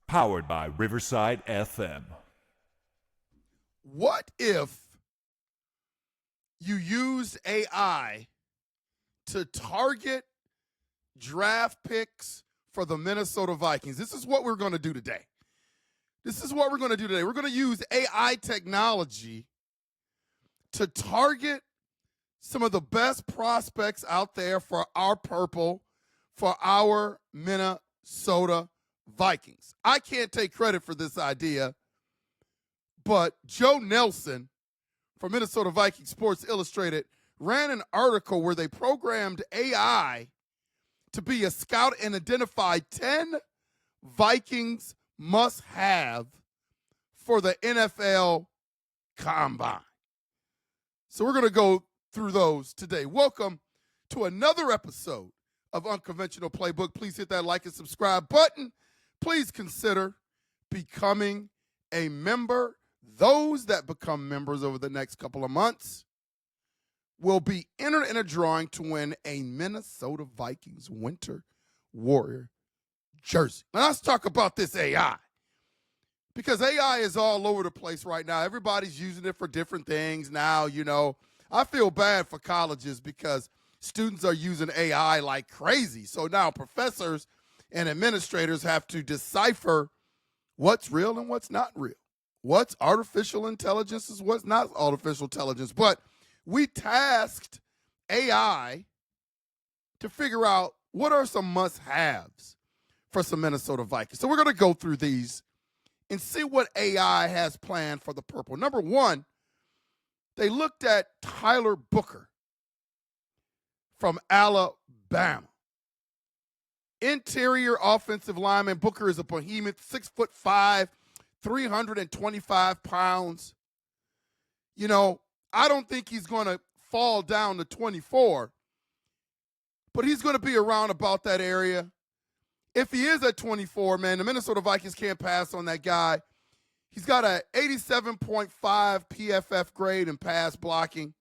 Powered by Riverside FM. What if you used AI to target draft picks for the Minnesota Vikings? This is what we're going to do today. We're going to use AI technology to target some of the best prospects out there for our purple, for our Minnesota Vikings. I can't take credit for this idea, but Joe Nelson from Minnesota Vikings Sports Illustrated ran an article where they programmed AI to be a scout and identify 10 Vikings must-have for the NFL Combine. So we're going to go through those today. Welcome to another episode of Unconventional Playbook. Please hit that like and subscribe button. Please consider becoming a member. Those that become members over the next couple of months will be entered in a drawing to win a Minnesota Vikings Winter Warrior jersey. Now let's talk about this AI, because AI is all over the place right now. Everybody's using it for different things now. I feel bad for colleges because students are using AI like crazy. So now professors and administrators have to decipher what's real and what's not real. What's artificial intelligence is what's not artificial intelligence. But we tasked AI to figure out what are some must-haves for some Minnesota Vikings. So we're going to go through these and see what AI has planned for the purple. Number one, they looked at Tyler Booker from Alabama. Interior offensive lineman. Booker is a behemoth, 6'5", 325 pounds. I don't think he's going to fall down to 24, but he's going to be around about that area. If he is at 24, man, the Minnesota Vikings can't pass on that guy. He's got a 87.5 PFF grade in pass blocking.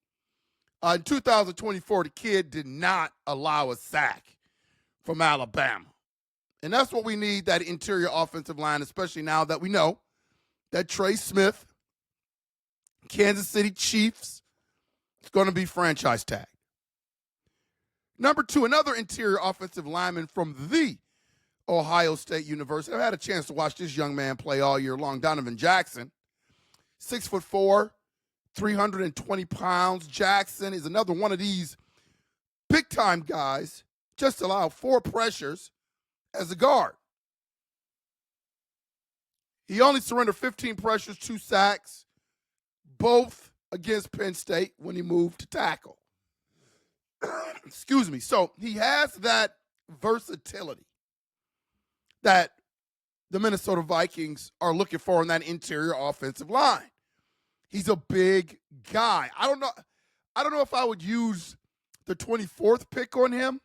In 2024, the kid did not allow a sack from Alabama. And that's what we need, that interior offensive line, especially now that we know that Trey Smith, Kansas City Chiefs, is going to be franchise tagged. Number two, another interior offensive lineman from the Ohio State University. I've had a chance to watch this young man play all year long. Donovan Jackson, 6'4", 320 pounds. Jackson is another one of these big-time guys, just allowed 4 pressures as a guard. He only surrendered 15 pressures, 2 sacks, both against Penn State when he moved to tackle. Excuse me. So he has that versatility that the Minnesota Vikings are looking for in that interior offensive line. He's a big guy. I don't know if I would use the 24th pick on him,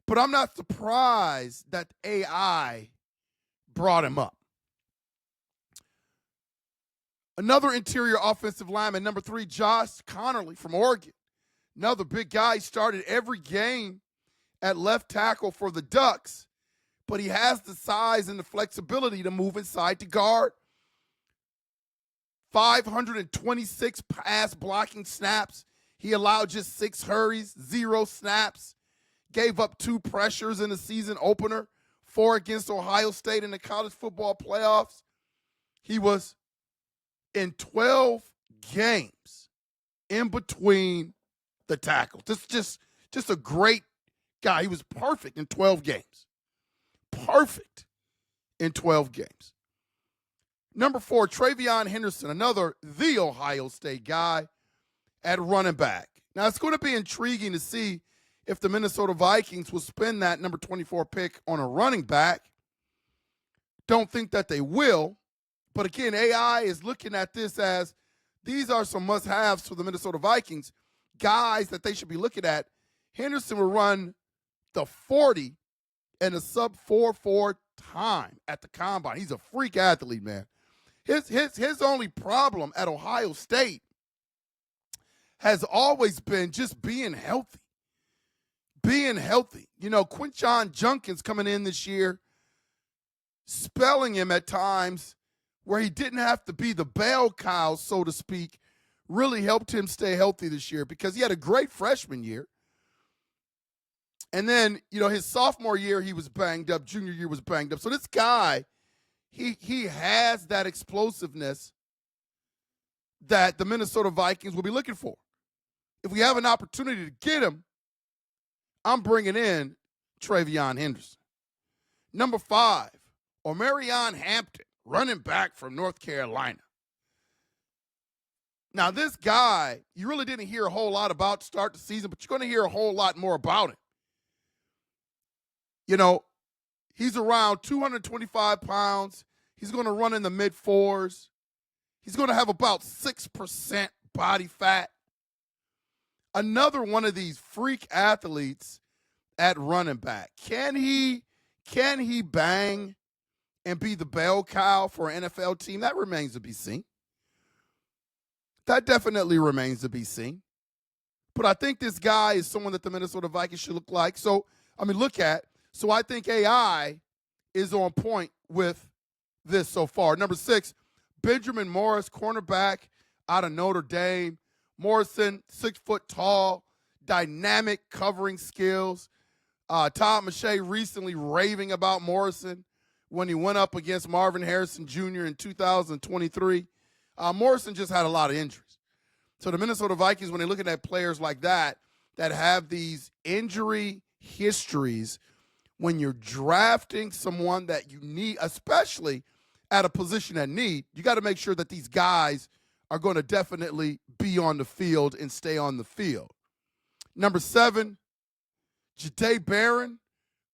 but I'm not surprised that AI brought him up. Another interior offensive lineman, number 3, Josh Connerly from Oregon. Another big guy. He started every game at left tackle for the Ducks, but he has the size and the flexibility to move inside to guard. 526 pass blocking snaps. He allowed just 6 hurries, 0 snaps. Gave up 2 pressures in the season opener, 4 against Ohio State in the college football playoffs. He was in 12 games in between the tackles. Just a great guy. He was perfect in 12 games. Perfect in 12 games. Number 4, Travion Henderson, the Ohio State guy at running back. Now, it's going to be intriguing to see if the Minnesota Vikings will spend that number 24 pick on a running back. Don't think that they will. But again, AI is looking at this as these are some must-haves for the Minnesota Vikings, guys that they should be looking at. Henderson will run the 40 in a sub-4.4 time at the Combine. He's a freak athlete, man. His only problem at Ohio State has always been just being healthy. Quinshon Judkins coming in this year spelling him at times where he didn't have to be the bell cow, so to speak, really helped him stay healthy this year because he had a great freshman year. And then, his sophomore year, he was banged up. Junior year was banged up. So this guy, he has that explosiveness that the Minnesota Vikings will be looking for. If we have an opportunity to get him, I'm bringing in Travion Henderson. Number 5, Omarion Hampton, running back from North Carolina. Now, this guy, you really didn't hear a whole lot about to start the season, but you're going to hear a whole lot more about him. He's around 225 pounds. He's going to run in the mid-4s. He's going to have about 6% body fat. Another one of these freak athletes at running back. Can he bang and be the bell cow for an NFL team? That remains to be seen. That definitely remains to be seen. But I think this guy is someone that the Minnesota Vikings should look at. So I think AI is on point with this so far. Number 6, Benjamin Morris, cornerback out of Notre Dame. Morrison, 6 foot tall, dynamic covering skills. Todd McShay recently raving about Morrison when he went up against Marvin Harrison Jr. in 2023. Morrison just had a lot of injuries. So the Minnesota Vikings, when they're looking at players like that have these injury histories, when you're drafting someone that you need, especially at a position at need, you got to make sure that these guys are going to definitely be on the field and stay on the field. Number 7, Jahdae Barron,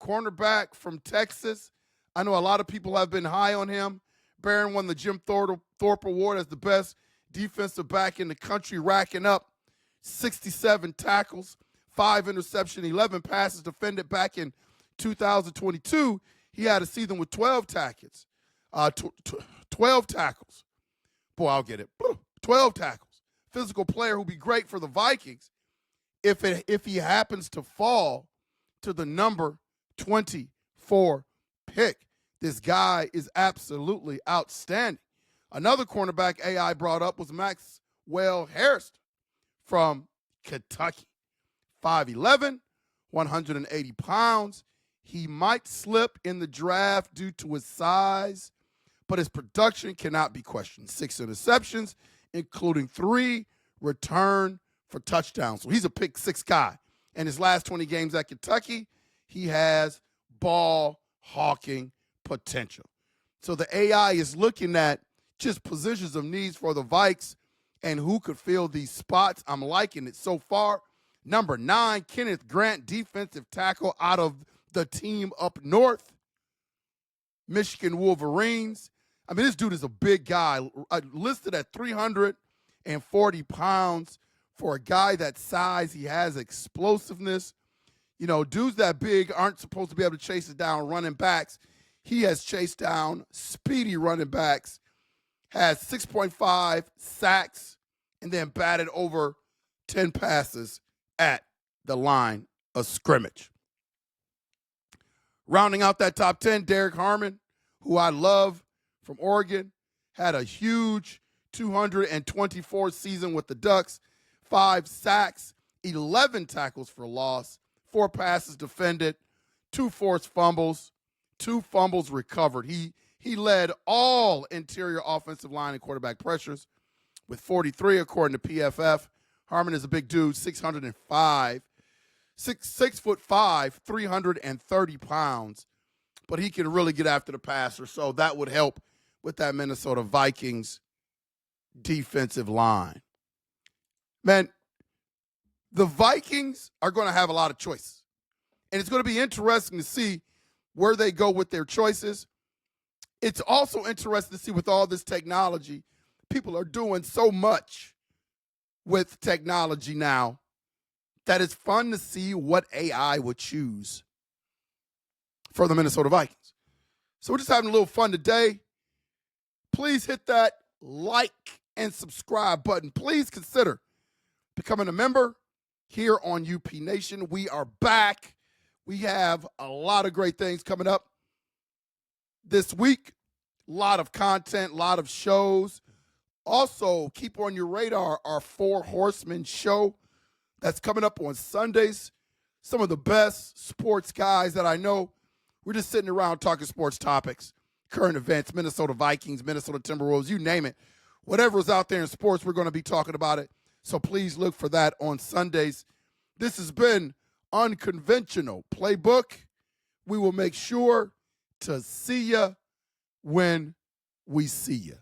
cornerback from Texas. I know a lot of people have been high on him. Barron won the Jim Thorpe Award as the best defensive back in the country, racking up 67 tackles, 5 interceptions, 11 passes defended back in 2022. He had a season with 12 tackles. 12 tackles. Boy, I'll get it. 12 tackles. Physical player who'll be great for the Vikings if he happens to fall to the number 24 pick. This guy is absolutely outstanding. Another cornerback AI brought up was Maxwell Harrison from Kentucky. 5'11", 180 pounds. He might slip in the draft due to his size, but his production cannot be questioned. 6 interceptions, including 3 return for touchdowns. So he's a pick 6 guy. In his last 20 games at Kentucky, he has ball hawking potential. So the AI is looking at just positions of needs for the Vikes and who could fill these spots. I'm liking it so far. Number 9, Kenneth Grant, defensive tackle out of the team up north, Michigan Wolverines. I mean, this dude is a big guy, listed at 340 pounds. For a guy that size, he has explosiveness. Dudes that big aren't supposed to be able to chase it down running backs. He has chased down speedy running backs, has 6.5 sacks, and then batted over 10 passes at the line of scrimmage. Rounding out that top 10, Derek Harmon, who I love, from Oregon, had a huge 224 season with the Ducks, 5 sacks, 11 tackles for loss, 4 passes defended, 2 forced fumbles, 2 fumbles recovered. He led all interior offensive line and quarterback pressures with 43, according to PFF. Harmon is a big dude, 605, 6'5", 330 pounds, but he can really get after the passer, so that would help with that Minnesota Vikings defensive line. Man, the Vikings are going to have a lot of choices, and it's going to be interesting to see where they go with their choices. It's also interesting to see with all this technology, people are doing so much with technology now that it's fun to see what AI would choose for the Minnesota Vikings. So we're just having a little fun today. Please hit that like and subscribe button. Please consider becoming a member here on UP Nation. We are back. We have a lot of great things coming up. this week. A lot of content, a lot of shows. Also, keep on your radar our Four Horsemen show that's coming up on Sundays. Some of the best sports guys that I know. We're just sitting around talking sports topics, current events, Minnesota Vikings, Minnesota Timberwolves, you name it. Whatever's out there in sports, we're going to be talking about it. So please look for that on Sundays. This has been Unconventional Playbook. We will make sure to see you when we see you.